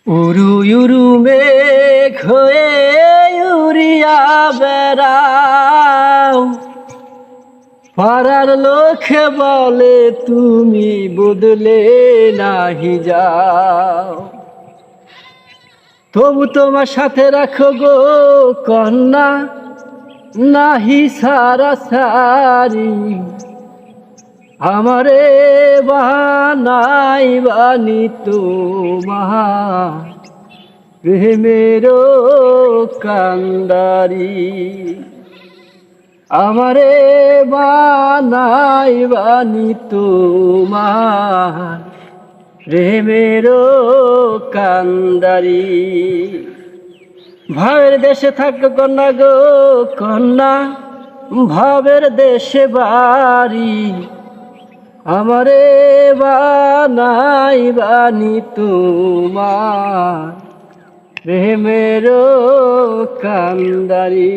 উরু উরু মেঘ হয়ে উড়িয়া বেড়াও, পাড়ার লোকে বলে তুমি বদলে নাহি যাও। তবু তোমার সাথে রাখো গো কন্যা, নাহি সারা সারি। আমারে বানাই বানি তোমার প্রেমেরও কান্দারি। আমারে বানাই বানি তোমার প্রেমেরও কান্দারি। ভাবের দেশে থাকো কন্যা গো কন্যা, ভাবের দেশে বাড়ি। আমারে বানাই বানি তোমার প্রেমেরও কান্দারি।